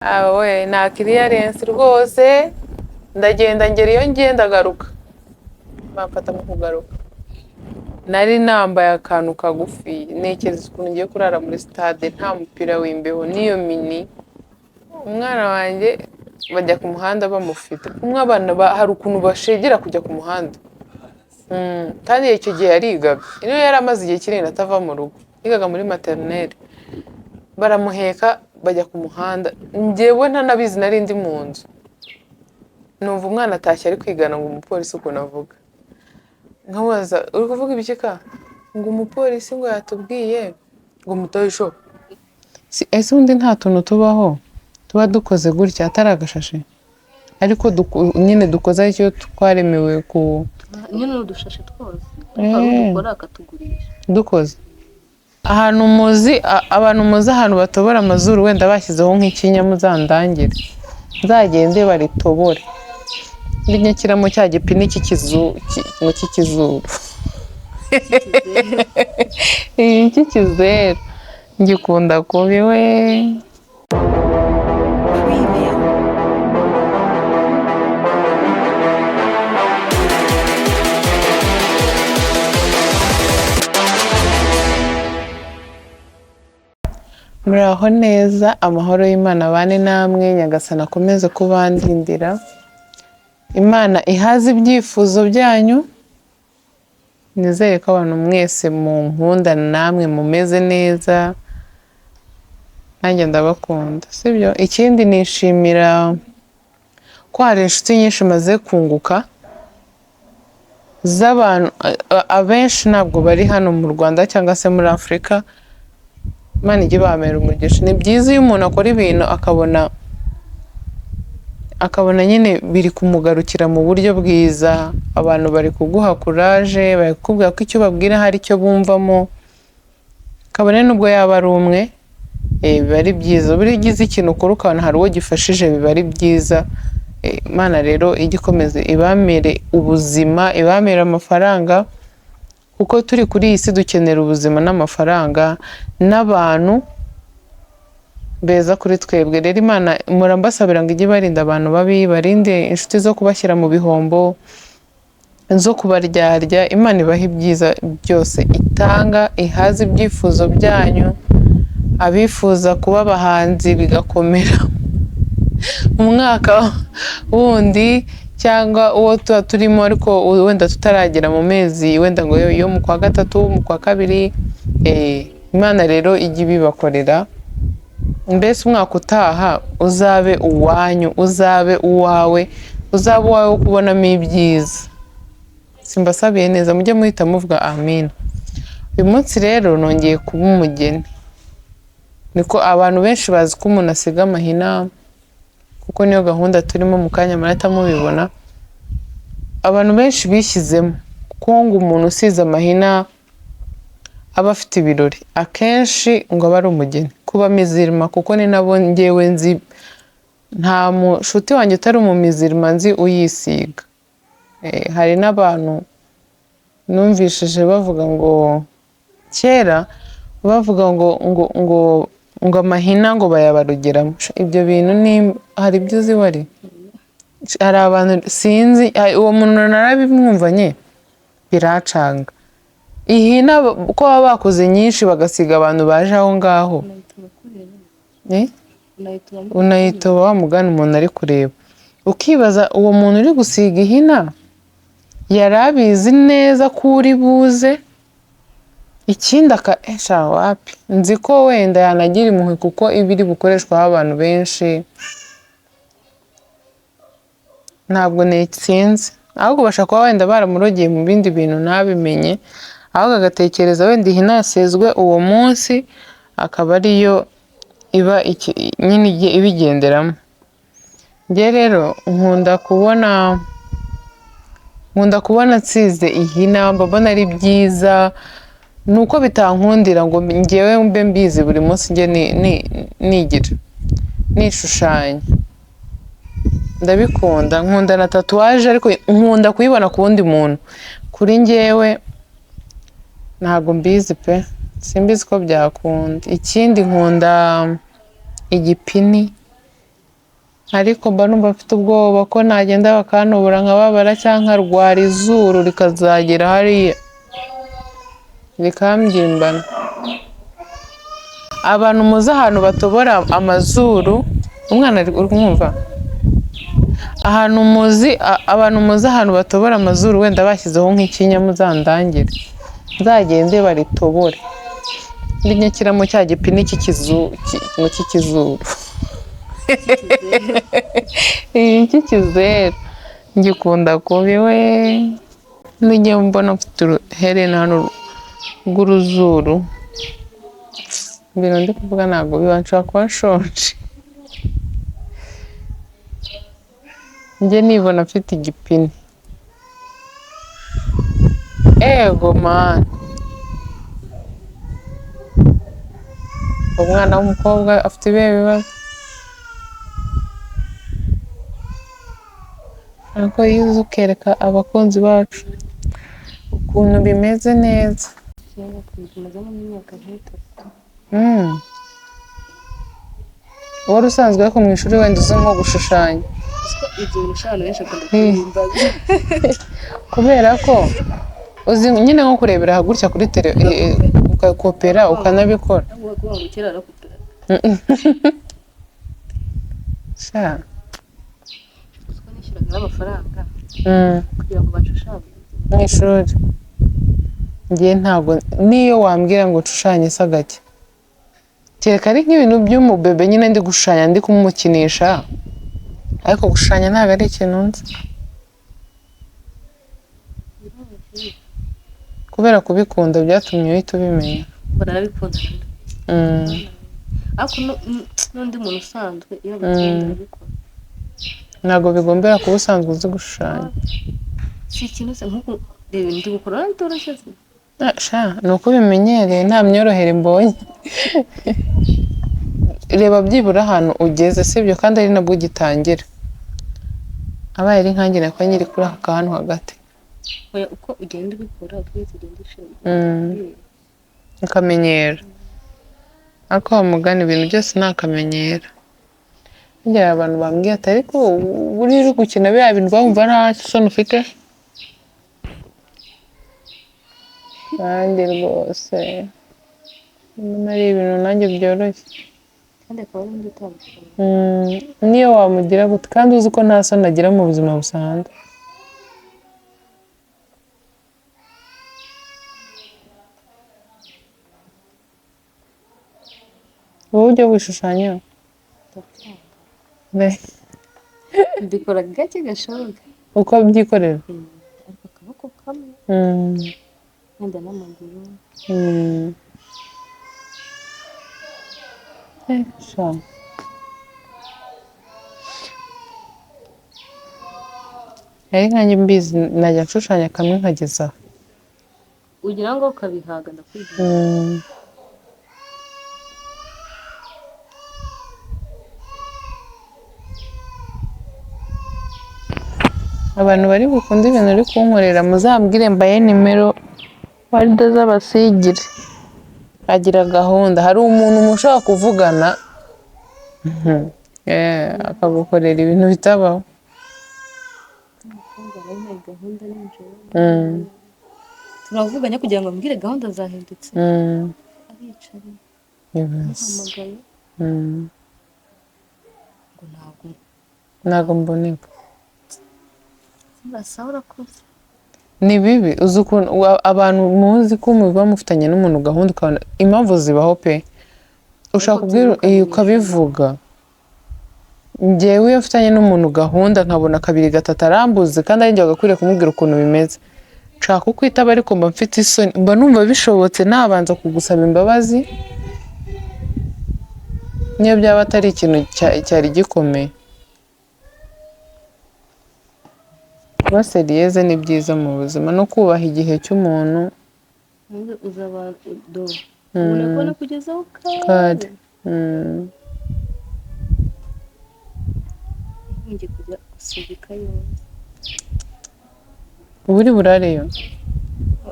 we nta clearance rwose, ndagenda ngera iyo ngiye ndagaruka, bamfata mu kugaruka. Nari nambaye akantu kagufi, ntekereza ukuntu ngiye kurara muri stade nta mupira w'imbeho n'iyo mini. Umwana wanjye bajya ku muhanda bamufite. Kumwe abana hari ukuntu bashegera kujya ku muhanda. Kandi icyo gihe yarigaga. Iyo yari amaze igihe kinini atava mu rugo. Yigaga muri maternelle. Baramuheka bajya ku muhanda. Njyewe ntanabizi nari ndi mu nzu. Numva umwana atashye ari kwigana ngo umupolisi ukuntu avuga. Nkamubaza uri kuvuga ibiki ka? Ngo umupolisi ngo yatubwiye ngo mutayisho. Ese undi nta tuntu tubaho tuba dukoze gutya atari agashashe, ariko nyine dukoze icyo twaremewe ku nyine udushashe twose dukora akatugurisha dukoze ahantu muzi abantu muzi ahantu batobora amazuru wenda bashyizeho nk'ikinya muzandangire nzagende baritobore ndinyakiramo cya gipini cy'ikizuru iki kizeru ngikunda kubi we. Muraho neza, amahoro y'Imana bane namwe, Nyagasani akomeze kubandindira. Imana ihaze ibyifuzo byanyu. Nizeye ko abantu mwese mu nkunda namwe mumeze neza. Nanjye ndabakunda, sibyo? Ikindi nishimira ko hari inshuti nyinshi maze kunguka z'abantu abenshi ntabwo bari hano mu Rwanda cyangwa se muri Afurika. Imana ijye ibamera umugisha. Ni byiza iyo umuntu akora ibintu akabona nyine biri kumugarukira mu buryo bwiza. Abantu bari kuguha courage, bari kukubwira ko icyo babwira hari icyo bumvamo, kabone nubwo yaba ari umwe, biba ari byiza. Buri ugize ikintu ukora ukabona hari uwo gifashije biba ari byiza. Imana rero ijye ikomeze ibamere ubuzima, ibamere amafaranga, kuko turi kuri iyi si dukenera ubuzima n'amafaranga n'abantu beza kuri twebwe. Rero Imana murambasabira ngo ijye barinda abantu babi, barinde inshuti zo kubashyira mu bihombo, zo kubaryarya. Imana ibaha ibyiza byose itanga, ihaze ibyifuzo byanyu. Abifuza kuba abahanzi bigakomera umwaka wundi cyangwa uwo tuba turimo, ariko wenda tutaragera mu mezi wenda ngo yo mu kwa gatatu, mu kwa kabiri. Imana rero ijye ibibakorera. Mbese umwaka utaha uzabe uwanyu, uzabe uwawe, uzabe uwawe wo kubonamo ibyiza. Simbasabiye neza, mujye muhita muvuga amin. Uyu munsi rero nongeye kuba umugeni. Niko abantu benshi bazi ko umuntu asiga amahina, kuko niyo gahunda turimo mu kanya marata mubibona. Abantu benshi bishyizemo ko ngo umuntu usize amahina aba afite ibirori, akenshi ngo aba ari umugeni. Kuba mizirima, kuko ni nabo njyewe nzi, nta mushuti wanjye utari umumizirima nzi uyisiga. Hari n'abantu numvishije bavuga ngo kera bavuga ngo amahina ngo bayabarugeramo. Ibyo bintu ni hari ibyo uzi wari? Hari abantu sinzi, uwo muntu narabimwumvanye biracanga. Ihina ko baba bakoze nyinshi bagasiga abantu baje aho ngaho. Unayitoba wa mugani umuntu ari kureba. Ukibaza uwo muntu uri gusiga ihina yari abizi neza ko uri buze. Ikindi wapi, nzi ko wenda yanagira impuhwe kuko ibiri bukoreshwaho abantu benshi. Ntabwo sinzi, ahubwo bashaka kuba wenda baramurogeye mu bindi bintu ntabimenye, ahubwo agatekereza wenda ihina yasezwe uwo munsi akaba ariyo iba nyine ibigenderamo. Njye rero nkunda kubona nsize ihina, mbona ari byiza. Nuko bitankundira ngo njyewe mbe mbizi buri munsi njye nigira nishushanya. Ndabikunda, nkunda na tatuwaje, ariko nkunda kuyibona ku wundi muntu. Kuri njyewe ntabwo mbizi pe, simbizi ko byakunda. Ikindi nkunda igipini ariko mba numva mfite ubwoba ko nagenda bakantobora nkababara cyangwa nkarwara izuru rikazagera hariya rikamby'imbana. Abantu muzi ahantu batobora amazuru, umwana uri kumwumva? Abantu muzi ahantu batobora amazuru wenda bashyizeho nk'ikinya muzandangire, nzagende baritobore ndinyakiramo cya gipini cy'ikizuru cy'ikizeru ngikunda kubi we. Nijye mbona mfite uruherena hano rw'uruzuru, ibintu ndi kuvuga ntabwo bibanshobora kuba nshonje. Njye nibona mfite igipini. Ego mani, umwana w'umukobwa afite ibihe bibazo, ariko yize ukereka abakunzi bacu ukuntu bimeze neza. Wari usanzwe ariko mu ishuri wenda uzi nko gushushanya? Kubera ko uzi nyine nko kurebera gutya kuri tele ukakopera ukanabikora. Sha n'amafaranga kugira ngo bashushanye mu ishuri. Njye ntabwo niyo wambwira ngo nshushanye se gake, kereka ari nk'ibintu by'umubebe nyine ndi gushushanya ndi kumukinisha, ariko gushushanya ntabwo ari ikintu nzi. Kubera kubikunda byatumye uhita ubimenya. barabikunda ariko n'undi muntu usanzwe iyo abikunda arabikora. Ntabwo bigombera kuba usanzwe uzi gushushanya. Si ikintu se nk'uko reba ndi gukora bitoroshye se. Sha ni uko ubimenyereye nta myorohere mbonye. Reba byibura ahantu ugeze sibyo, kandi ari nabwo ugitangira. Abaye ari nkanjye nako nyiri kuri aka kantu hagati. Oya uko ugenda ubikora twese ugenda ushima ukamenyera. Ariko wamugana ibintu byose nakamenyera. Njye abantu bambwiye ati ariko buri uri gukina biriya bintu bumva nta soni ufite. Kandi rwose ari ibintu nanjye byoroshye. kandi akaba ari undi utandukanye. Niyo wamugira gute kandi uzi ko nta soni agira mu buzima busanzwe. Wowe ujya wishushanya? Mbikora gake gashoboka. Uko byikorera? Ariko akaboko kamwe wenda n'amaguru. Sha ari nkanjye mbizi najya nshushanya kamwe nkagezaho. Ugira ngo ukabihaga ndakwigira. Abantu bari bukunde ibintu uri kunkorera muzambwire mbaye nimero warida z'abasigire. Agira gahunda, hari umuntu mushaka kuvugana akagukorera ibintu bitabaho. Gahunda n'ijoro. Turavuganya kugira ngo ambwire gahunda zahindutse. Aricaye. Muhamagaye. Ngo ntabwo mboneka. Urasa urakoze. Ni bibi uzi ukuntu abantu muzi ko muba mufitanye n'umuntu gahunda ukabona impamvu zibaho pe. Ushaka kubwira ukabivuga. Njyewe iyo mfitanye n'umuntu gahunda nkabona kabiri gatatu arambuze kandi ari njye wagakwiriye kumubwira ukuntu bimeze. Nshaka kukwitaba ariko mba mfite isoni, mba numva bishobotse nabanza kugusaba imbabazi niyo byaba atari ikintu cyari gikomeye. Kuba seriyeze ni byiza mu buzima no kubaha igihe cy'umuntu. Uzabado ubona kubona kugezaho kare. Ngiye kujya gusubika yose. Uri burareyo?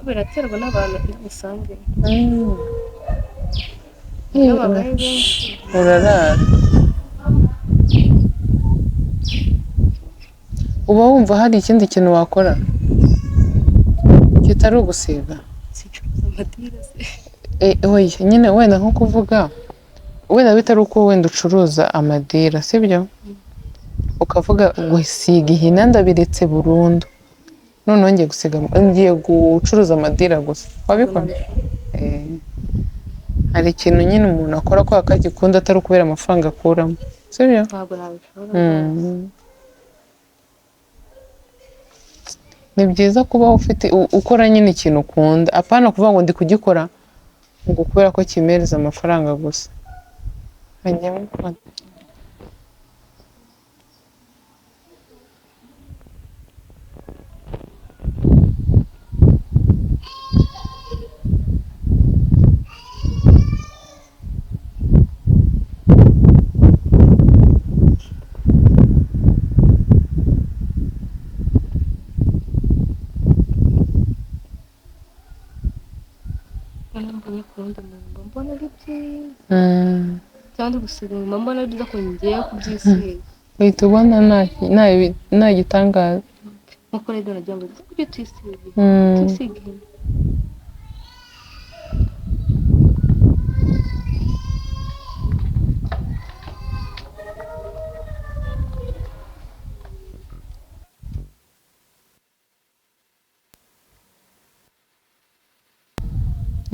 Biraterwa n'abantu usange. Urarara? uba wumva hari ikindi kintu wakora kitari ugusiga? Sincuruza amadira se. Oya nyine wenda nko kuvuga wenda bitari uko wenda ucuruza amadira sibyo, ukavuga gusiga ihina ndabiretse burundu, noneho ngiye gucuruza amadira gusa, wabikora? Hari ikintu nyine umuntu akora ko akagikunda atari ukubera amafaranga akuramo, sibyo? Ntabwo nabishobora. Ni byiza kuba ufite ukora nyine ikintu ukunda, apana kuvuga ngo ndi kugikora ngo kubera ko kimereza amafaranga gusa. Mbonye kurundi muntu mbona ari byiza cyangwa gusiga inyuma mbona ari byiza ko ngiye kubyisiga. Uhita ubona nta gitangaza. Nkuko rero nagira ngo tujye tuyisiga.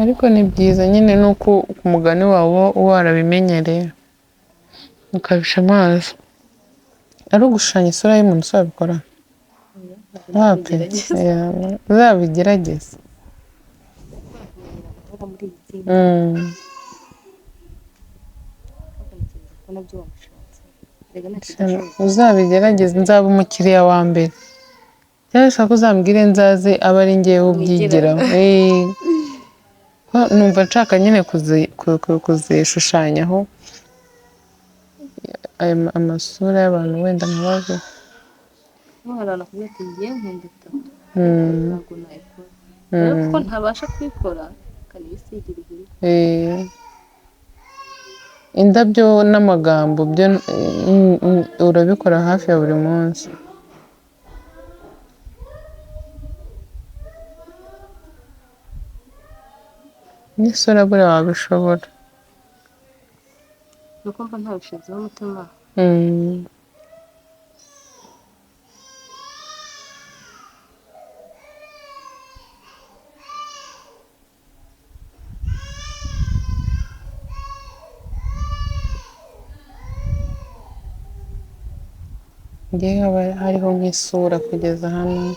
Ariko ni byiza nyine nuko ku mugani wawe uba warabimenyereye ukabisha amaso. Ari ugushushanya isura y'umuntu uzabikora? Wapi? Uzabigerageze. Uzabigerageze nzaba umukiriya wa mbere, cyangwa ko uzambwire nzaze aba ari njyewe ubyigiraho. Numva nshaka nyine kuzishushanyaho amasura y'abantu wenda nkabaze. Ntuharana kugira ati ngiye nkunda itatu ntabwo nayikora rero kuko ntabasha kubikora kanisigira igihe. Indabyo n'amagambo byo urabikora hafi ya buri munsi. N'isura buriya wabishobora. Nuko mba ntabishizeho umutima. Ngiye haba hariho nk'isura kugeza hano.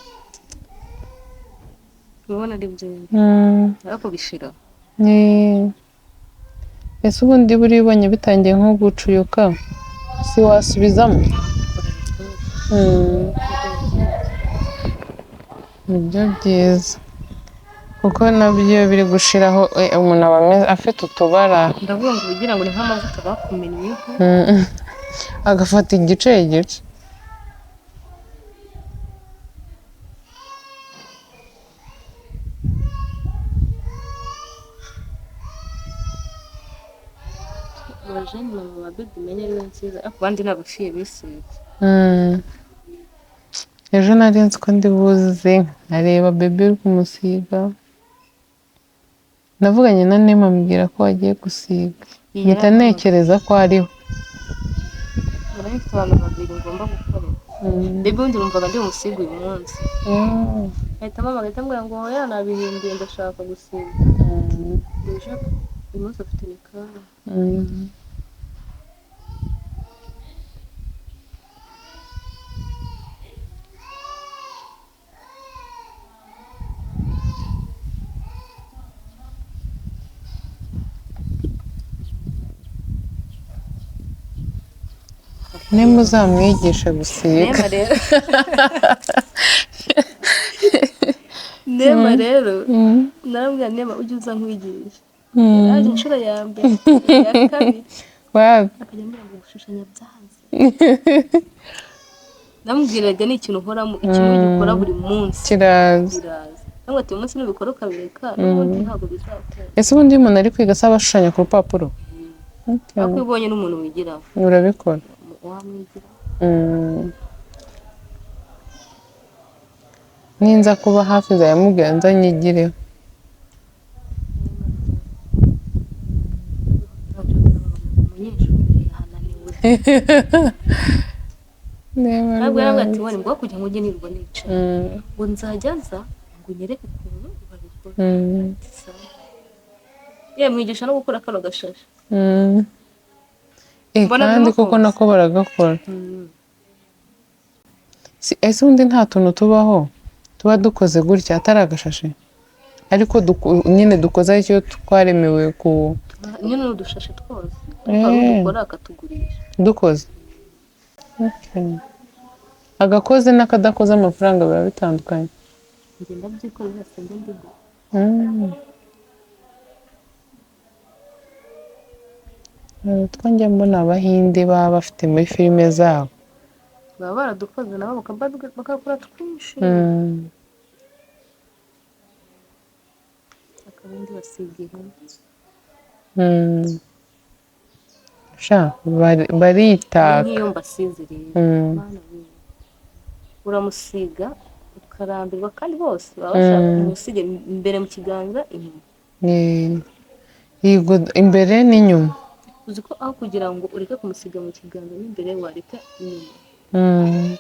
Ubona ari byiza ariko bishira. Ese ubundi buriya ubonye bitangiye nko gucuyuka si wasubizamo? Nibyo byiza kuko nabyo biri gushiraho umuntu aba afite utubara. Ndavuga ngo ugira ngo ni nk'amavuta bakumenyeho agafata igice. Abajene mama ba baby menye ari nziza ariko bandi nabashiye bisize. Ejo nari nzi ko ndi buze nkareba baby uri kumusiga, navuganye na Nema ambwira ko wagiye gusiga, mpita ntekereza ko ariho. Urabifite abantu babiri ngomba gukorera. Baby undi numvaga ndi umusiga uyu munsi. Ahita mama agahita ambwira ngo oya nabihinduye ndashaka gusiga. Ejo uyu munsi afite nikara. Nema uzamwigisha gusiga. Nema rero narambwira Nema ujye uza nkwigisha. Yaje inshuro ya mbere ya kabiri akajya ambwira ngo gushushanya byanze. Ndamubwiraga ni ikintu uhoramo, ikintu gikora buri munsi kiraza. Ntabwo ati uyu munsi nubikora ukabireka n'ubundi ntabwo bizakora. Ese ubundi iyo umuntu ari kwiga asaba ashushanya ku rupapuro? Ariko iyo ubonye n'umuntu wigiraho urabikora? wamwigira. ninza kuba hafi nzayamubwira nzanyigireho. umunyeshuri yahananiwe Reba ntabwo yarambwira ati rwose. wari ngo kujya ngo ujye nirwa nicaye Mm, ngo nzajya nza ngo unyereke ukuntu babikora mm, yewe mwigisha no gukora kano gashashi mm. Mbona Kandi koko bimukunze. nako baragakora. Ese ubundi nta tuntu tubaho tuba dukoze gutya atari agashashi, ariko nyine dukoze aricyo twaremewe ku nyine ni udushashi twose Eh. hari udukora akatugurisha dukoze. Okay. Agakoze n'akadakoze amafaranga biba bitandukanye. ngenda byikorera sende ndiho Mm. Utwo njya mbona abahinde baba bafite muri filime zabo. baba baradukoze nabo bakakora twinshi Mm. akabindi basigira Mm. Sha baritaka. nk'iyo mbasize rero Mm. Mana we. uramusiga ukarambirwa kandi bose baba bashaka kumusige imbere mu kiganza inyuma Yego imbere n'inyuma. uzi ko aho kugira ngo ureke kumusiga mu kiganza n'imbere wareka inyuma Mm.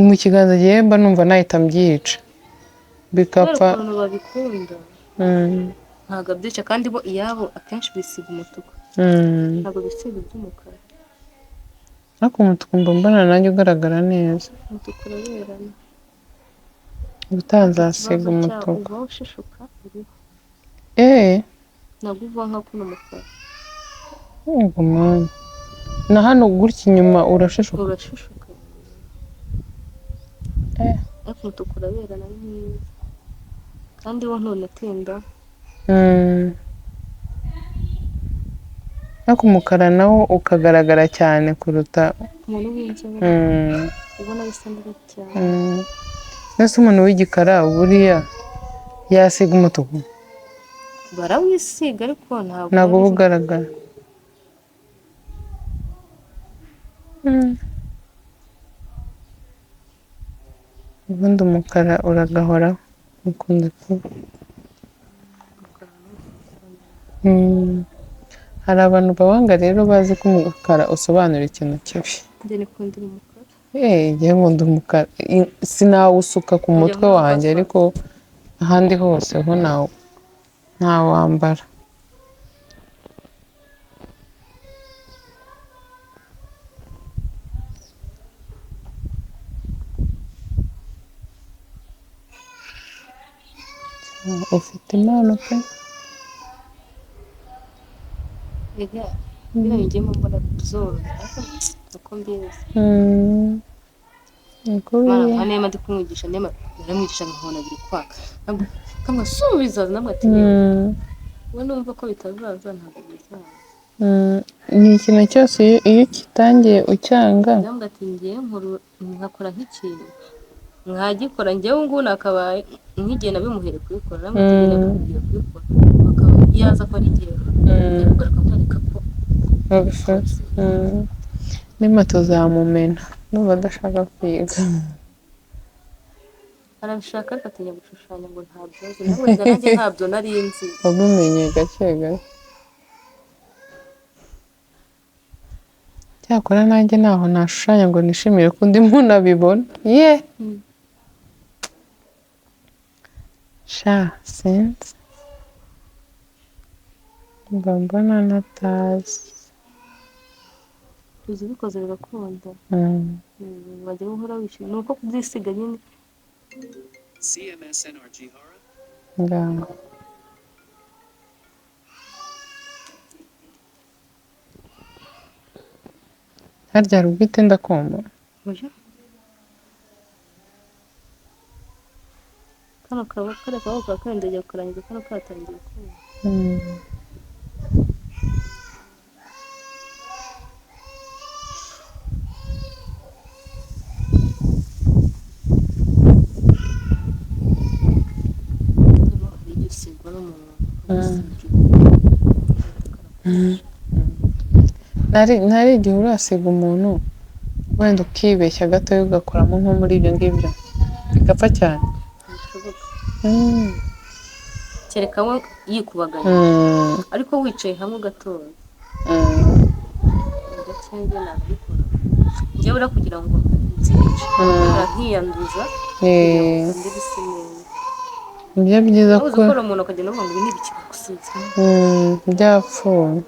Mu kiganza gihe mba numva nahita mbyica kubera bikapfa. ukuntu babikunda Mm. ntabwo abyica kandi bo iyabo akenshi bisiga umutuku Mm. ntabwo bisiga iby'umukara Ariko umutuku mba mbona nanjye ugaragara neza. umutuku uraberana Ubutaha nzasiga ikibazo cyawo umutuku. uba ushishuka uriho ntabwo uva nka kuno mukara Yego mwana. Na hano gutya inyuma urashishuka. urashishuka ariko umutuku uraberana ni mwiza kandi wo ntunatinda Mm. Ariko umukara nawo ukagaragara cyane kuruta. umuntu w'inzobe Mm. ubona bisa neza cyane Mm. Mbese umuntu w'igikara buriya yasiga umutuku barawisiga ariko ntabwo uba ugaragara. Ubundi umukara uragahoraho ukunda kuba. Hari abantu bawanga rero bazi ko umukara usobanura ikintu kibi. njye nikundira umukara Njyewe nkunda umukara. Sinawusuka ku mutwe wanjye ariko ahandi hose ho ntawambara. Ufite impano pe. ega bino bigiyemo mbona byoroshye ariko uko mbizi Niko Mana biri. nka nema ndi kumwigisha nema naramwigisha nkabona biri kwaka kamasubiza namwe ati we numva ko bitazaza ntabwo bizaza Ni ikintu cyose iyo ugitangiye ucyanga. namwe ati ngiye nkakora nk'ikintu nkagikora njyewe ngubu nakabaye nk'igihe nabimuhere kubikora namwe ati njye nabimugiye kubikora akaba yaza ko ari igihe yakugaruka mwereka ko Nima tuzamumena n'ubu adashaka kwiga. arabishaka ariko atinya gushushanya ngo ntabyo azi namwe nanjye ntabyo nari nzi Wamumenye gake gake. Cyakora nanjye ntaho nashushanya ngo nishimire ko undi muntu abibona. Sha sinzi. Mba mbona natazi. uzi bikoze bigakunda wajya uhora wishimye ni uko kubyisiga nyine Ngaho. Harya hari ubwite ndakumva. oya kano kariya kaboko ka kane ndagiye kukarangiza kano katangiye kumva hari igihe usigwa n'umuntu Ntari igihe urasiga umuntu wenda ukibeshya gatoya ugakoramo nko muri ibyo ngibyo igapfa cyane. ntibishoboka Mm. kereka we yikubaganya Mm. ariko wicaye hamwe ugatoza Mm. gake njye nabikora njyewe ura kugira ngo nzice nkiyanduza kugira ngo ngende bise neza Nibyo byiza nabuze ko ukora umuntu akagenda avuga ngo ibi ni ibiki gusize byapfuye.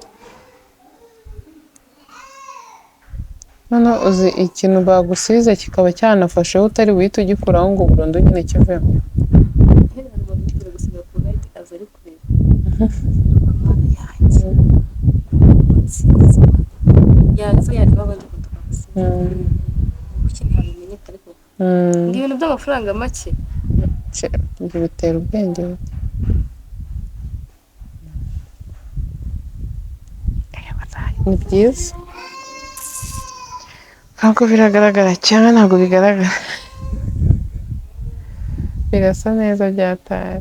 Noneho uzi ikintu bagusize kikaba cyanafasheho utari buhite ugikuraho ngo burundu nyine kivemo. gusiga ku gahita aza ari kureba amana yanjye yaza yareba abandi ko twagusize kuki ntabimenyeka ariko ngo ibintu by'amafaranga make Ibyo bitera ubwenge buke. Ni byiza ntabwo biragaragara cyangwa ntabwo bigaragara. Birasa neza byataye.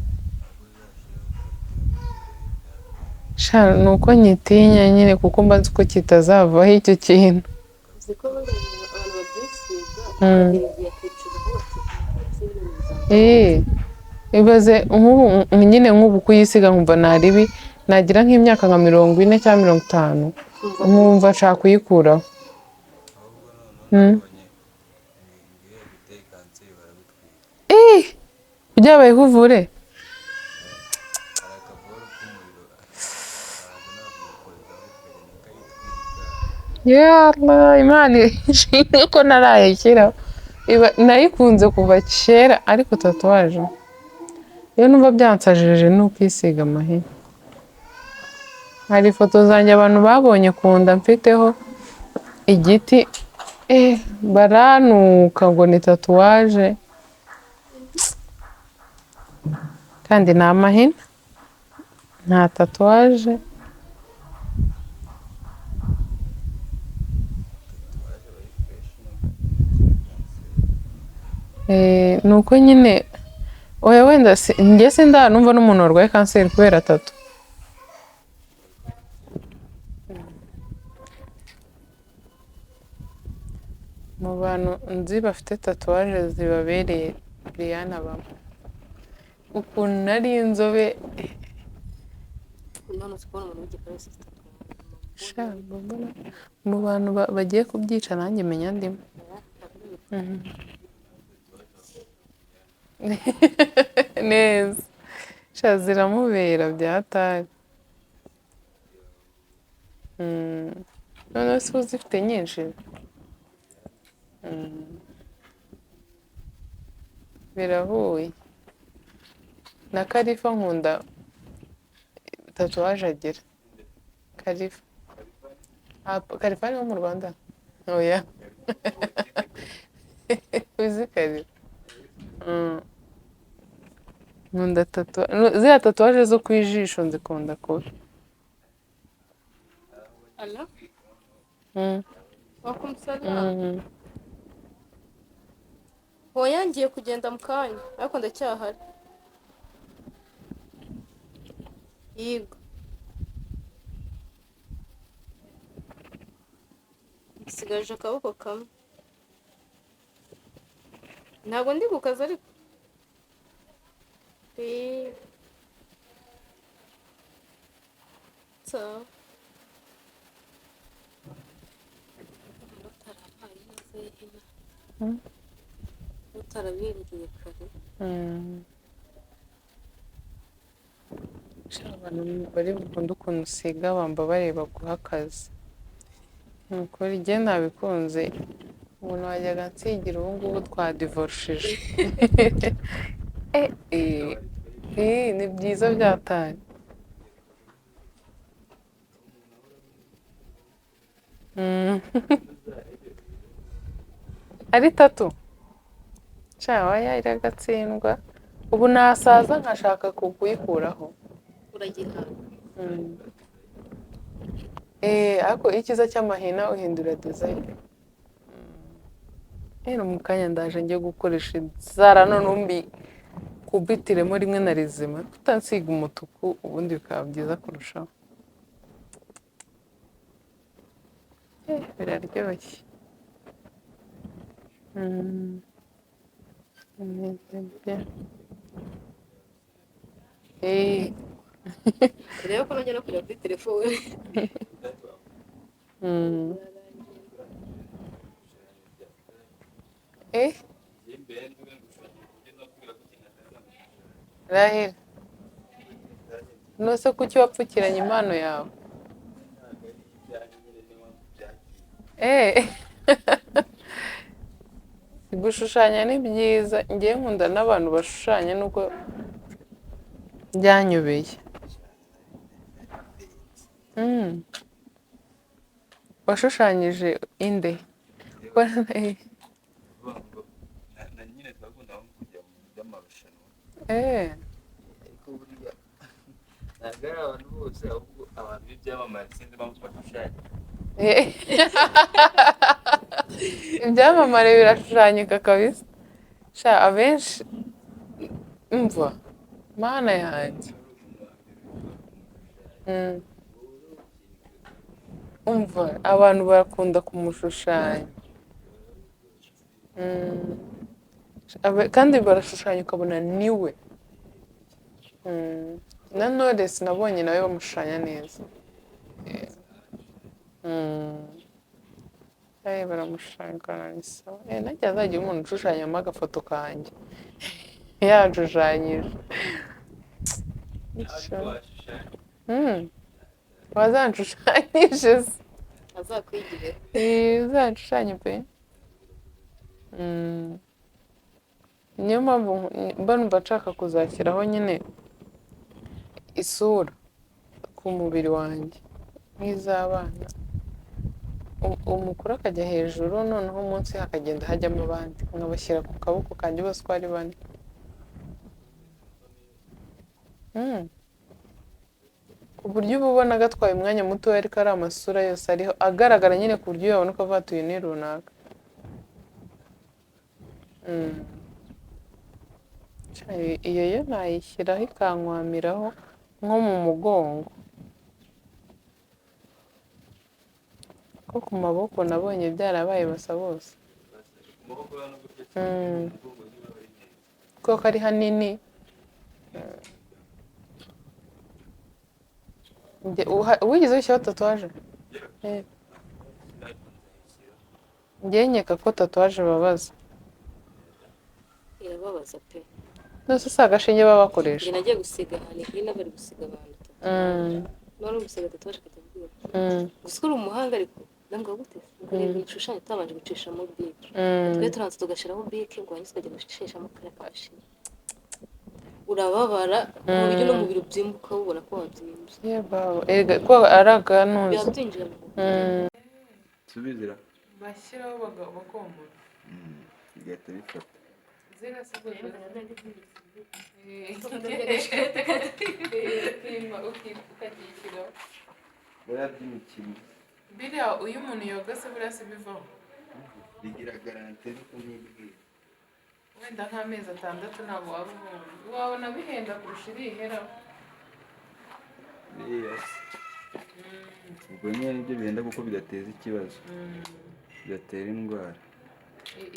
Ni uko nyitinya nyine kuko mba nzi ko kitazavaho icyo kintu. uzi ko abantu babyisiga bagera igihe akicuza aho bati ibaze nk'ubu nyine nk'ubu kuyisiga nkumva naribi nagira nk'imyaka nka 40 cyangwa 50 nkumva nshaka kuyikuraho. Byabaye uvure Imana ishimwe ko narayishyiraho. Nayikunze kuva kera ariko tatuwaje iyo numva byansajije ni ukwisiga amahina. Hari ifoto zanjye abantu babonye ku nda mfiteho igiti baranuka ngo ni tatuwaje kandi ni amahina nta tatuwaje. Ni uko nyine oya wenda njye sindanumva n'umuntu warwaye kanseri kubera tatu. Mu bantu nzi bafite tatuwaje zibabereye Brianna bamwe ukuntu nari inzobe mu bantu bagiye kubyica nanjye menya ndimo. Neza ziramubera byatari. Noneho si uzifite nyinshi birahuye. Na Kalifa nkunda tatuwaje agira. Kalifa ni wo mu Rwanda? Oya uzi Kalifa? Nkunda ziriya tatuwaje zo ku ijisho nzikunda kubi. hoya ngiye kugenda mu kanya ariko ndacyahari yego nsigaje akaboko kamwe ntabwo ndi ku kazi ariko utarabimbwiye kare abantu bari bukunde ukuntu usiga bamba bareba guha akazi. Ni ukuri njye nabikunze umuntu wajyaga nsigira ubu ngubu twadivorushije. Ni byiza byataye. Ari tatu waya iragatsindwa ubu nasaza nkashaka kuyikuraho uragihawe ariko icyiza cy'amahina uhindura dizayini. Mu kanya ndaje njye gukoresha inzara noneho kubitiremo rimwe na rizima tutansiga umutuku ubundi bikaba byiza kurushaho. Biraryoshye. Eh. urebe ko nongera kureba kuri telefone. Mm. Eh, Rahira, nose kuki wapfukiranye impano yawe? Eh. Gushushanya ni byiza, ngewe nkunda n'abantu bashushanya nuko byanyobeye. Mm. Washushanyije inde? Ko- na nyine twakunda nko kujya mu by'amarushanwa Eh. ariko buriya ntabwo ari abantu bose ahubwo abantu b'ibyamamare sinzi impamvu bashushanya. Eh. Ibyamamare birashushanyika kabisa. Sha abenshi umva mana yanjye. Mm. Umva abantu barakunda kumushushanya. Mm. Kandi barashushanya ukabona niwe. Mm. Na Knowless nabonye nawe bamushushanya neza. Mm. Baramushushanya ukabona ni sawa. Nanjye hazagira umuntu ushushanyamo agafoto kanjye. Yanshushanyije. ariko washushanya Mm. Wazanshushanije se? Azakwigire. Uzanshushanyi pe. Mm. Niyo mpamvu mba numva nshaka kuzashyiraho nyine isura ku mubiri wanjye nk'iz'abana. Umukuru akajya hejuru noneho munsi hakagenda hajyamo abandi nkabashyira ku kaboko kanjye bose uko ari bane. Mm. Ku buryo uba ubona gatwaye umwanya muto ariko ari amasura yose ariho agaragara nyine ku buryo uyabona ko avuga uyu ni runaka. Mm. Iyo yo nayishyiraho ikankwamiraho nko mu mugongo. Ko ku maboko nabonye byarabaye basa bose. ku maboko urabona uburyo Mm. umugongo niba ari neza. Kuko ari hanini. Wigeze wishyiraho tatuwaje? Eh. Njye nkeka ko tatuwaje babaza. Irababaza pe. Nose si agashinge baba bakoresha. Njye nagiye gusiga ahantu kuri bari gusiga abantu. Mm. None gusiga tatuwaje katabwira. Mm. Gusa uri umuhanga ariko ndambwa gute? Ureba igishushanyo utabanje gucishamo bike. Mm. Twe turanze tugashyiraho bike ngo hanyuma tukajya gushishamo kariya kamashini. Urababara ku buryo no mu biro byimbuka ubona ko wabyimbye. Ega ko ari aganuza. Biba byinjira mu mubiri. Mm. subizira Bashyiraho bakomora. bigahita bifata buriya by'imikino biriya uyu umuntu yoga se buriya si bivaho bigira garante ariko ntibwira wenda nk'amezi 6 ntabwo waba ubonye wabona bihenda kurusha irihera. biriya ubwo nyine nibyo bihenda kuko bidateza ikibazo bigatera indwara.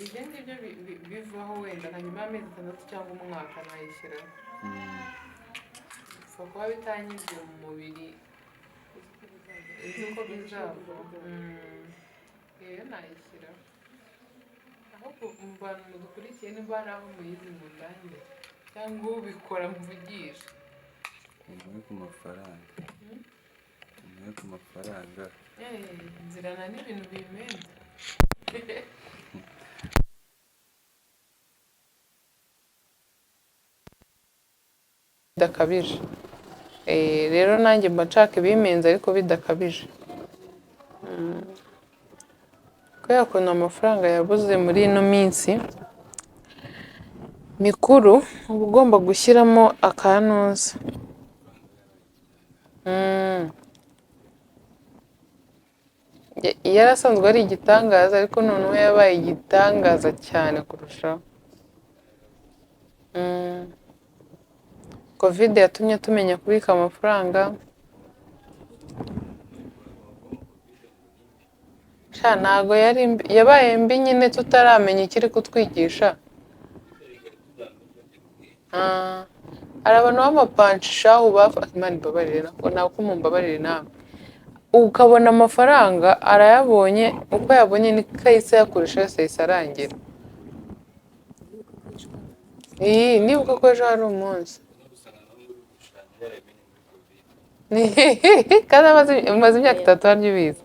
Ibyo ngibyo bivaho wenda nka nyuma y'amezi 6 cyangwa umwaka nayishyiraho. Upfa kuba bitanyuze mu mubiri uzi uko bizava. Iyo nayishyiraho ahubwo mu bantu mudukurikiye niba hari aho muyizi mu ndange cyangwa ubikora mvugisha. Umwe ku mafaranga umwe ku mafaranga Nzirana n'ibintu bimenda. Bidakabije. Rero nanjye mba nshaka ibimenze ariko bidakabije. Kubera ukuntu amafaranga yabuze muri ino minsi mikuru uba ugomba gushyiramo akantuza. Yari asanzwe ari igitangaza ariko noneho yabaye igitangaza cyane kurushaho. Covid yatumye tumenya kubika amafaranga. Ntago yari yabaye mbi nyine tutaramenya ikiri kutwigisha. Ah, hari abantu b'amapanci shahu Imana imbabarire nako nawe ko mumbabarire nawe ukabona amafaranga arayabonye uko yabonye niko ahise yakoresha yose ahise arangira. Iyi nibuka ko ejo hari umunsi kandi amaze imyaka 3 harya ubizi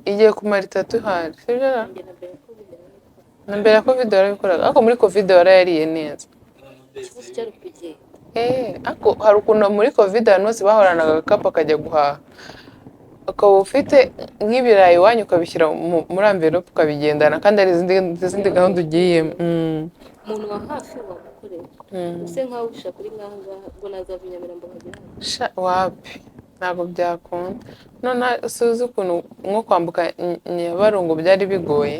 igiye kumara 3 hari sibyo na njye na mbere ko bigera na mbere ya covid warabikoraga ariko muri covid warayariye neza. ikibazo cyari kugenda Ariko hari ukuntu muri covid ahantu hose bahoranaga agakapu akajya guhaha ukaba ufite nk'ibirayi iwanyu ukabishyira muri amverope ukabigendana kandi hari izindi gahunda ugiyemo. umuntu wa hafi wagukorera use nkaho ushaka kuri ngaha ngaha ngo nazava i Nyamirambo nkagera hano Wapi ntabwo byakunda none suzi ukuntu nko kwambuka Nyabarongo byari bigoye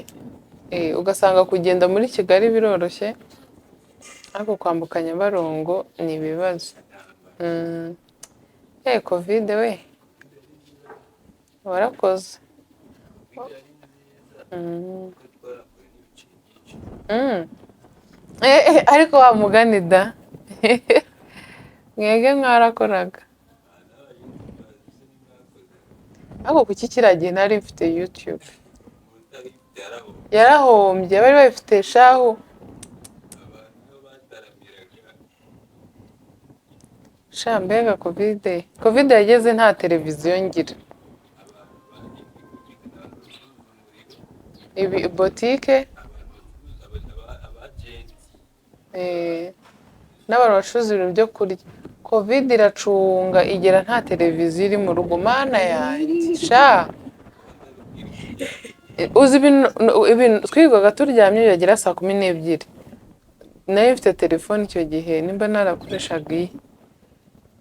ugasanga kugenda muri Kigali biroroshye ariko kwambuka Nyabarongo ni ibibazo. Covid we warakoze. Ariko wa mugani da mwege mwarakoraga ariko kuki kiriya gihe nari mfite YouTube yarahombye bari babifite shahu sha mbega covid yageze nta televiziyo ngira ibi botike n'abantu bacuruza ibintu byo kurya covid iracunga igera nta televiziyo iri mu rugo mana yanjye sha uzi ibintu twigaga turyamye bigera saa 12 nayo mfite telefone icyo gihe nimba narakoreshaga iyi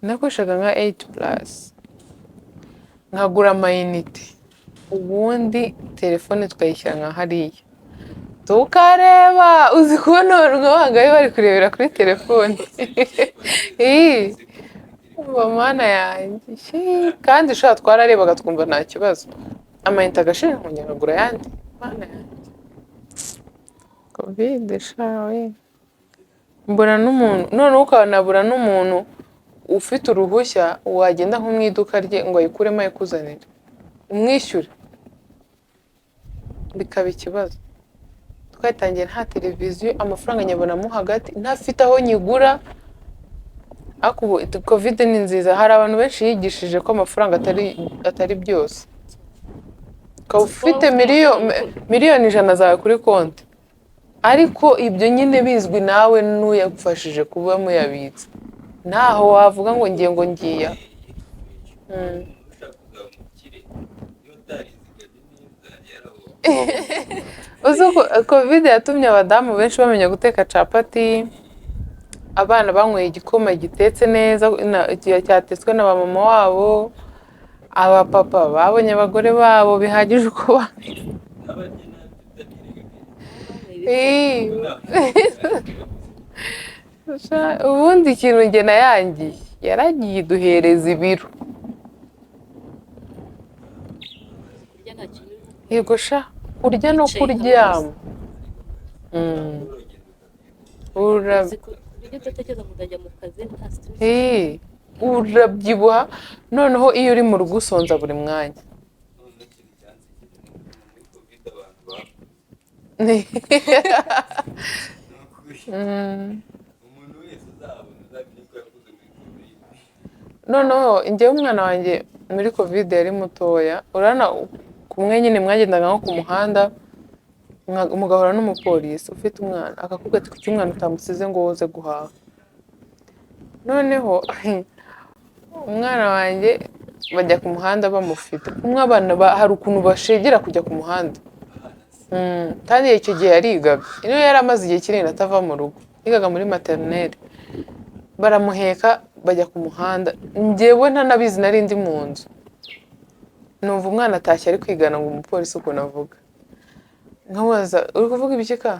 nakoreshaga nka 8+ nkagura amayinite ubundi telefone tukayishyira nka hariya tukareba uzi kubona abantu bangaye bari kurebera kuri telefone mana yanjye kandi ushobora twararebaga twumva nta kibazo amayinite agashira nkongera nkagura ayandi mana yanjye covid shawe mbona n'umuntu noneho ukanabura n'umuntu ufite uruhushya wagenda nko mu iduka rye ngo ayikuremo ayikuzanire umwishyure bikaba ikibazo. Twatangiye nta televiziyo amafaranga nyabonamo hagati ntafite aho nyigura ariko covid ni nziza hari abantu benshi yigishije ko amafaranga atari byose ukaba ufite miliyoni 100 zawe kuri konti ariko ibyo nyine bizwi nawe n'uyagufashije kuba muyabitsa ntaho wavuga ngo ngiye uzi covid yatumye abadamu benshi bamenya guteka capati abana banyweye igikoma gitetse neza cyatetswe na bamama wabo abapapa babonye abagore babo bihagije uko ubundi ikintu njye nayangiye yaragiye iduhereza ibiro yego sha kurya no kuryama urabyibuha noneho iyo uri mu rugo usonza buri mwanya noneho njyewe umwana wanjye muri covid yari mutoya urana kumwe nyine mwagendaga nko ku muhanda umugahura n'umupolisi ufite umwana akakubwira ati kuki umwana utamusize ngo woze guhaha noneho umwana wanjye bajya ku muhanda bamufite kumwe abana hari ukuntu bashegera kujya ku muhanda kandi icyo gihe yarigaga niyo yari amaze igihe kinini atava mu rugo yigaga muri materineri baramuheka bajya ku muhanda njyewe ntanabizi nari ndi mu nzu numva umwana atashye ari kwigana ngo umupolisi ukuntu avuga nkamubaza uri kuvuga ibiki ka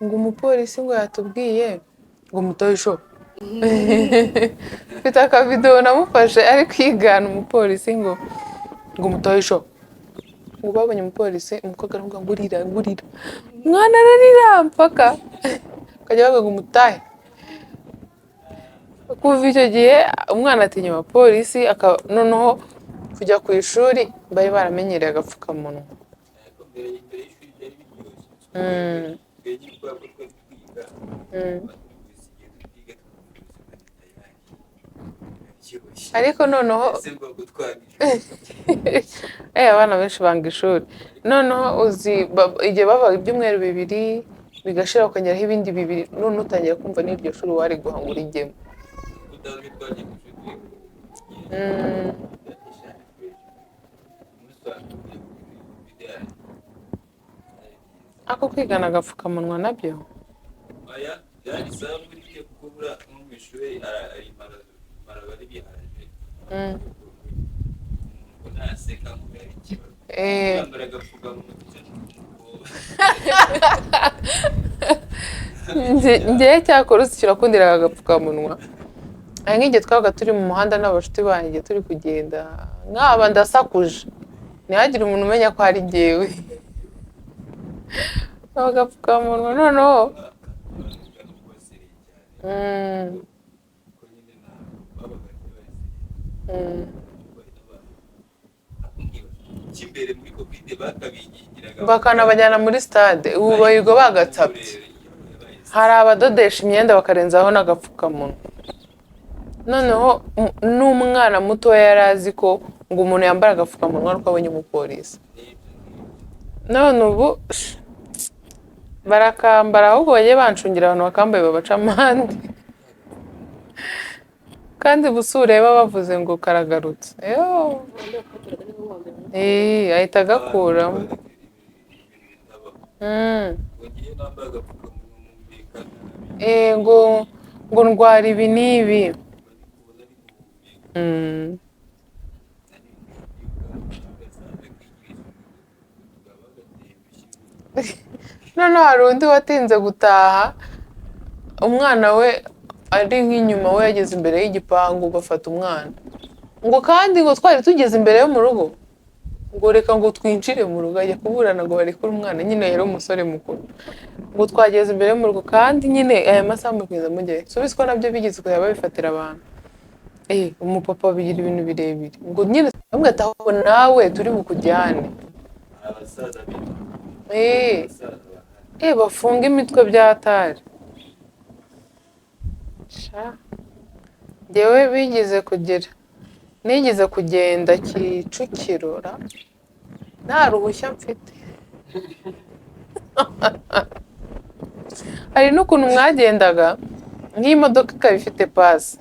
ngo umupolisi ngo yatubwiye ngo mutoye isho mfite akavidewo namufashe ari kwigana umupolisi ngo mutoye isho ngo babonye umupolisi umukobwa aravuga ngo urira mwana ararira mpaka bakajya bavuga umutahe. Kuva icyo gihe umwana atinya abapolisi, noneho kujya ku ishuri bari baramenyereye agapfukamunwa. ariko mbere y'ishuri byari biryoshye. Mm. Twegera urwego rwo kwiga, Mm. batwigisiye twiga twumvise Ariko noneho ese bwo gutwara abana benshi banga ishuri. Noneho uzi igihe babaga ibyumweru bibiri bigashira ukongeraho ibindi bibiri, none utangira kumva n'iryo shuri wari guhanga urijyemo. utazi twagiye ku ishuri Mm. Ako kwigana agapfukamunwa nabyo. aya byari isaha muri byo kuko bura nko mu ishuri mara bari biharaje Mm. ngo naseka ngo yari ikibazo yambara agapfukamunwa Njyewe cyakora uzi kirakundiraga agapfukamunwa. Nk'igihe twabaga turi mu muhanda n'abashuti banjye turi kugenda, nkaba ndasakuje ntihagire umuntu umenya ko ari jyewe. Agapfukamunwa noneho. cy'imbere muri covid bakabigiraga Bakanabajyana muri stade, ubu bahigo bagatsabye. Hari abadodesha imyenda bakarenzaho n'agapfukamunwa. Noneho n'umwana mutoya yari azi ko ngo umuntu yambara agapfukamunwa nuko abonye umupolisi. None ubu barakambara, ahubwo bagiye bancungira abantu bakambaye babaca amande. Kandi busure baba bavuze ngo karagarutse. Ahita agakuramo. Ngo ndwara ibi n'ibi. Noneho hari undi watinze gutaha, umwana we ari nk'inyuma, we yageze imbere y'igipangu bafata umwana. Ngo kandi ngo twari tugeze imbere yo mu rugo, ngo reka ngo twinjire mu rugo, ajya kuburana ngo barekure umwana, nyine yari umusore mukuru. Ngo twageze imbere yo mu rugo kandi nyine aya masaha mukwiza mugere. Subize ko nabyo bigeze kujya babifatira abantu. Umupapa bigira ibintu birebire. Ngo nyine twamwita aho nawe turi bukujyane. abasaza Bafunga imitwe byatari. Njyewe nigeze kugenda Kicukiro nta ruhushya mfite. Hari n'ukuntu mwagendaga nk'imodoka ikaba ifite pasi,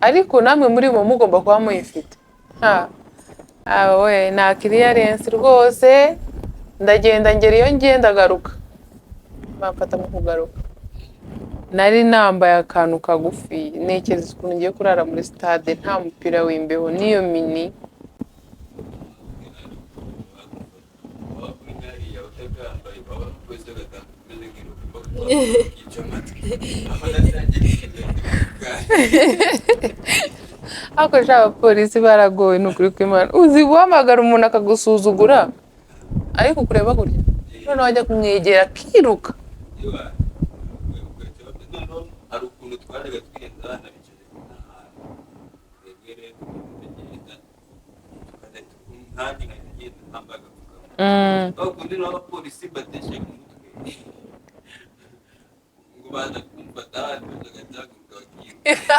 ariko namwe muri bo mugomba kuba muyifite. Nta kiriyarensi rwose, ndagenda ngera iyo ngiye ndagaruka, bamfata mu kugaruka. Nari nambaye akantu kagufi, ntekereza ukuntu ngiye kurara muri stade nta mupira w'imbeho n'iyo mini. Ako abapolisi baragowe ni ukuri kw'Imana. Uzi guhamagara umuntu akagusuzugura ariko kureba gutya, noneho wajya kumwegera akiruka. hari ukuntu twajyaga twiyenza abana bicaye ahantu twebwe rero tukagenda nkanjye nkagenda ntambaye agapfukamunwa. Bakundi n'abapolisi bateshe mu mutwe ngo baza kumfata hano bagataguruka bakiruka.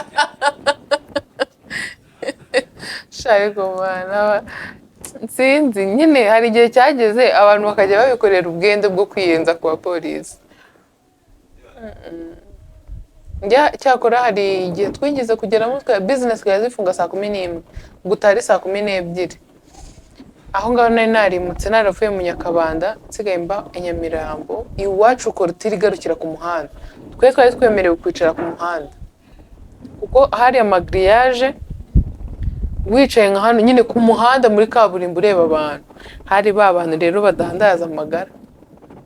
Ariko mwana sinzi, nyine hari igihe cyageze abantu bakajya babikorera ubwende bwo kwiyenza ku bapolisi. Cyakora hari igihe twigeze kugeramo business zikaba zifunga saa 11, gutari saa 12. Aho ngaho nari narimutse naravuye mu Nyakabanda nsigaye mba i Nyamirambo, iwacu korotire igarukira ku muhanda. Twari twemerewe kwicara ku muhanda kuko hari amagriyaje, wicaye nka hano nyine ku muhanda muri kaburimbo ureba abantu. Hari bantu rero badahandaza amagara,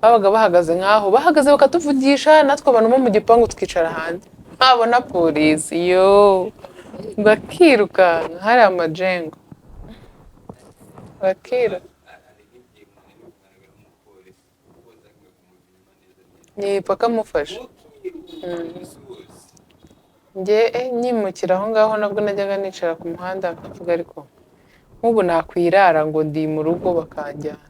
babaga bahagaze nk'aho bahagaze bakatuvugisha, natwe abantu bo mu gipangu twicara hanze. Nkabona polisi bakirukanka, hari amajengo bakiruka. Paka mufashe. njye nyimukira aho ngaho nabwo najyaga nicara ku muhanda nkavuga ariko nk'ubu nakwirara ngo ndi mu rugo bakanjyana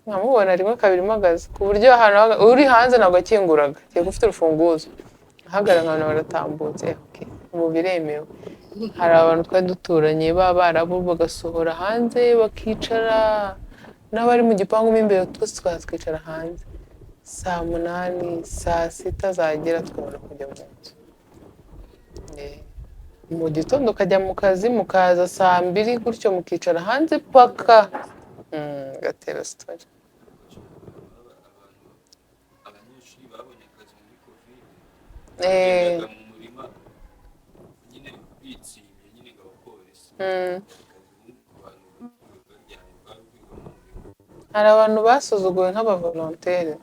nkamubona rimwe kabiri mpagaze ku buryo ahantu uri hanze ntabwo akinguraga kiba ufite urufunguzo ahagarara nk'abantu baratambutse ubu biremewe hari abantu twari duturanye b'abarabu bagasohora hanze bakicara n'abari mu gipangu mo imbere twese tukaza twicara hanze saa munani saa sita zagera tukabona kujya mu nzu mu gitondo ukajya mu kazi mukaza saa mbiri gutyo mukicara hanze paka gatera sitori abanyeshuri babonye akazi muri covid bagendaga mu murima nyine bitsimye nyine abapolisi hari abantu basuzuguwe nk'abavolontere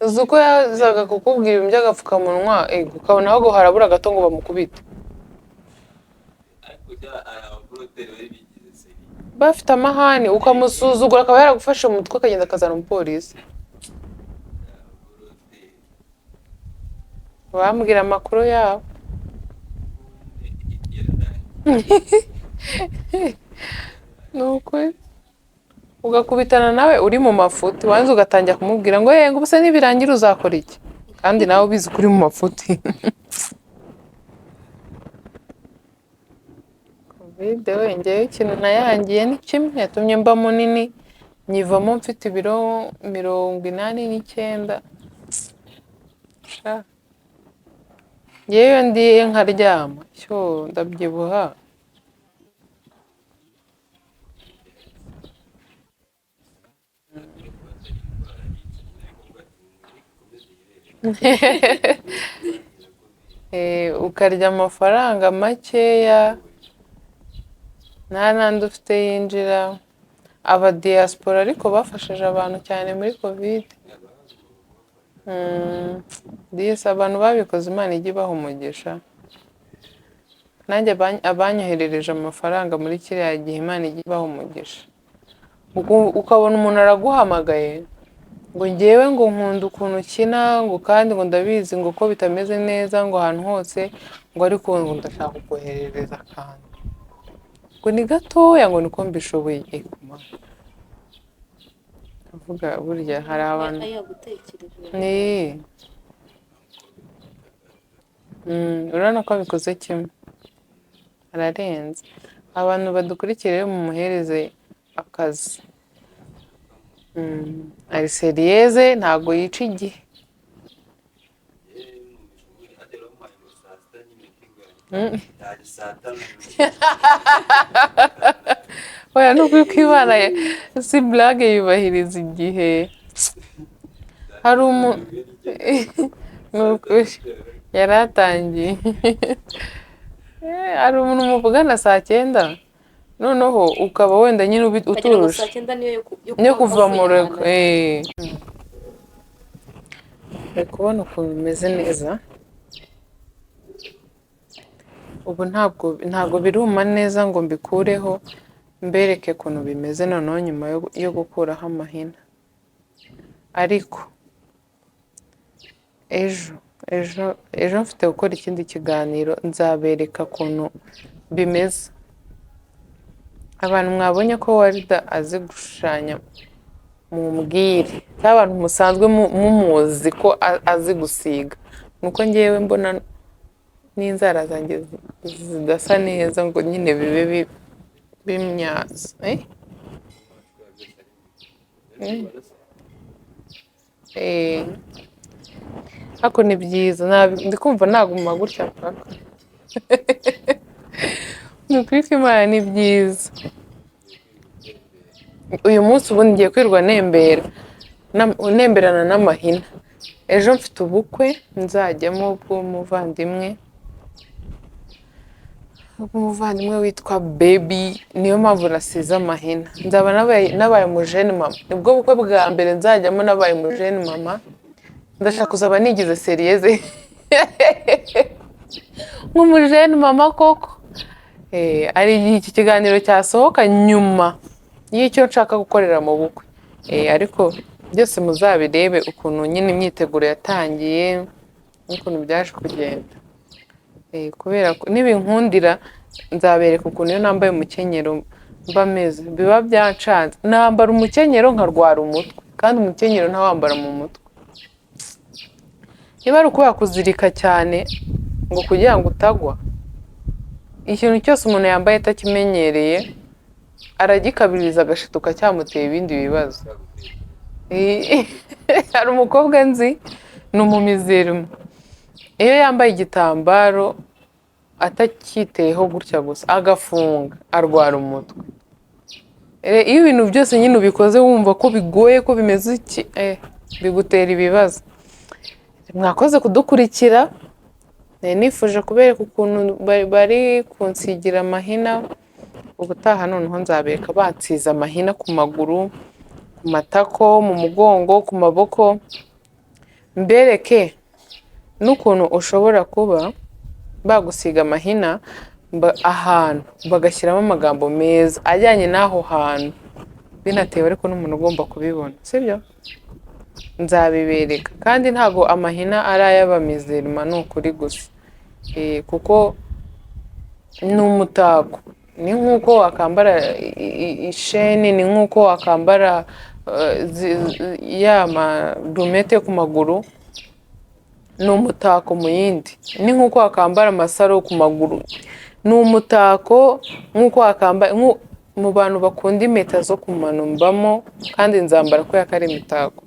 uzi uko yazaga kukubwira ibintu by'agapfukamunwa ukabona ahubwo harabura gato ngo bamukubite bafite amahane ukamusuzugura akaba yaragufashe mu mutwe akagenda akazana umupolisi bambwira amakuru yabo ni ukuri ugakubitana nawe uri mu mafuti wanze ugatangira kumubwira ngo ngo ubuse nibirangira uzakora iki kandi nawe ubizi ko uri mu mafuti covid ngewe ikintu nayangiye ni kimwe yatumye mba munini nyivamo mfite ibiro 89 yewe ndiye nkaryama cyo ndabyibuha ukarya amafaranga makeya nta nandi ufite yinjira aba diaspora ariko bafashije abantu cyane muri covid abantu babikoze Imana ijye ibaha umugisha nanjye abanyoherereje amafaranga muri kiriya gihe Imana ijye ibaha umugisha ukabona umuntu araguhamagaye ngo ngewe ngo nkunda ukuntu ukina ngo kandi ngo ndabizi ngo ko bitameze neza ngo ahantu hose ngo ariko ngo ndashaka kukoherereza akantu ngo ni gatoya ngo niko mbishoboye avuga burya hari abantu urabona ko abikoze kimwe ararenze abantu badukurikire mu muhereze akazi ari seriyeze ntago yica igihe oya nukuri kwibana si blague yubahiriza igihe hari umuntu nukuri yaratangiye hari umuntu muvugana saa 9 noneho ukaba wenda nyine uturusha niyo kuva mu rugo kubona ukuntu bimeze neza ubu ntabwo biruma neza ngo mbikureho mbereke ukuntu bimeze noneho nyuma yo gukuraho amahina ariko ejo mfite gukora ikindi kiganiro nzabereka ukuntu bimeze abantu mwabonye ko Warida azi gushushanya mumbwire cyangwa abantu musanzwe mumuzi ko azi gusiga nuko ngewe mbona n'inzara zanjye zidasa neza ngo nyine bibe bimyaza ariko ni byiza ndi kumva naguma gutya mpaka ni ukuri ko Imana ni byiza uyu munsi ubundi ngiye kwirwa nemberana n'amahina ejo mfite ubukwe nzajyamo bw'umuvandimwe witwa Baby niyo mpamvu nasize amahina nzaba nabaye umujene mama nibwo bukwe bwa mbere nzajyamo nabaye umujene mama ndashaka kuzaba nigize seriyeze nk'umujene mama koko ari igihe iki kiganiro cyasohoka nyuma y'icyo nshaka gukorera mu bukwe ariko byose muzabirebe ukuntu nyine imyiteguro yatangiye n'ukuntu byaje kugenda. Kubera ko nibinkundira nzabereka ukuntu iyo nambaye umukenyero mba meze, biba byancanze. Nambara umukenyero nkarwara umutwe, kandi umukenyero ntawambara mu mutwe. Niba ari ukubera kuzirika cyane ngo kugira ngo utagwa, ikintu cyose umuntu yambaye atakimenyereye aragikabiriza agashituka cyamuteye ibindi bibazo. Hari umukobwa nzi ni umumizirimo, iyo yambaye igitambaro atakiteyeho gutya gusa agafunga arwara umutwe. Iyo ibintu byose nyine ubikoze wumva ko bigoye, ko bimeze iki, bigutera ibibazo. Mwakoze kudukurikira, nifuje kubereka ukuntu bari kunsigira amahina. Ubutaha noneho nzabereka bansize amahina ku maguru, ku matako, mu mugongo, ku maboko, mbereke n'ukuntu ushobora kuba bagusiga amahina ahantu bagashyiramo amagambo meza ajyanye n'aho hantu, binatewe ariko n'umuntu ugomba kubibona, sibyo? Nzabibereka, kandi ntabwo amahina ari ay'abamizirima, ni ukuri gusa. Kuko ni umutako, ni nk'uko wakambara isheni, ni nk'uko wakambara ya marumete ku maguru, ni umutako mu yindi. Ni nk'uko wakambara amasaro ku maguru, ni umutako. Nk'uko wakambara mu bantu bakunda impeta zo ku mano mbamo, kandi nzambara kubera ko ari imitako.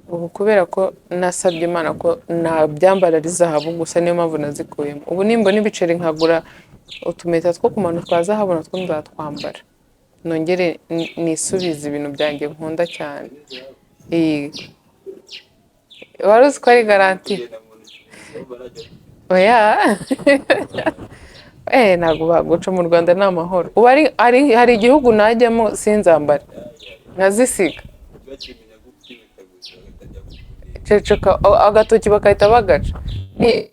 Ubu kubera ko nasabye Imana ko nabyambara ari zahabu gusa, niyo mpamvu nazikuyemo. Ubu nimbona ibiceri nkagura utumeta two ku mano twa zahabu, natwo nzatwambara, nongere nisubize ibintu byanjye nkunda cyane. Wari uzi ko ari garanti? Oya. Ntabwo baguca, mu Rwanda ni amahoro. Ubu hari igihugu najyamo sinzambara, nkazisiga. Ceceka, agatoki bakahita bagaca.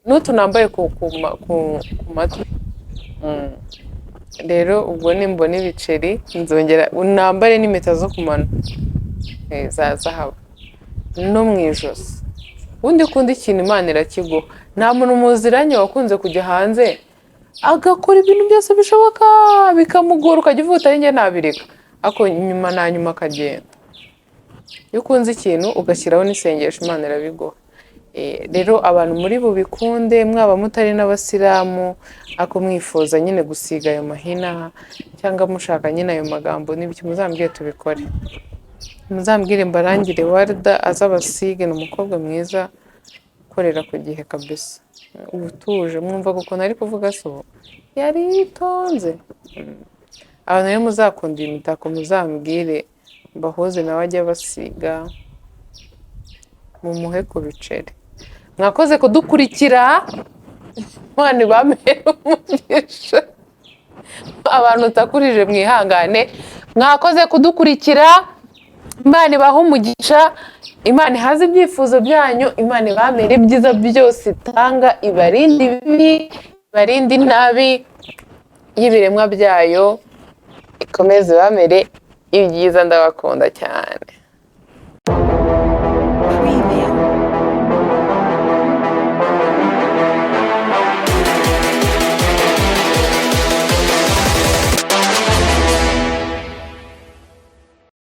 N'utu nambaye ku matwi. Rero ubwo nimbona ibiceri nzongera nambare n'impeta zo ku mano za zahabu no mu ijosi. Ubundi ukunda ikintu Imana irakiguha. Nta muntu muziranye wakunze kujya hanze agakora ibintu byose bishoboka bikamugora, ukajya uvuga utari njye nabireka, ariko nyuma na nyuma akagenda. Iyo ukunze ikintu ugashyiraho n'isengesho, Imana irabiguha. Rero abantu muri bubikunde, mwaba mutari n'abasilamu ako mwifuza nyine gusiga ayo mahina, cyangwa mushaka nyine ayo magambo n'ibiki, muzambwire tubikore. Muzambwire mbarangire Warda azabasige, ni umukobwa mwiza ukorera ku gihe kabisa, ubutuje. Mwumva ukuntu ari kuvuga, so yaritonze. Abantu rero muzakunda iyi mitako muzambwire mbahoze nawe ajya basiga, mumuhe ku biceri. Mwakoze kudukurikira, Imana ibamere umugisha. Abantu utakurije mwihangane. Mwakoze kudukurikira, Imana ibahe umugisha, Imana ihaze ibyifuzo byanyu, Imana ibamere ibyiza byose itanga, ibarinde ibibi, ibarinde inabi y'ibiremwa byayo, ikomeze ibamere ibyiza. Ndabakunda cyane.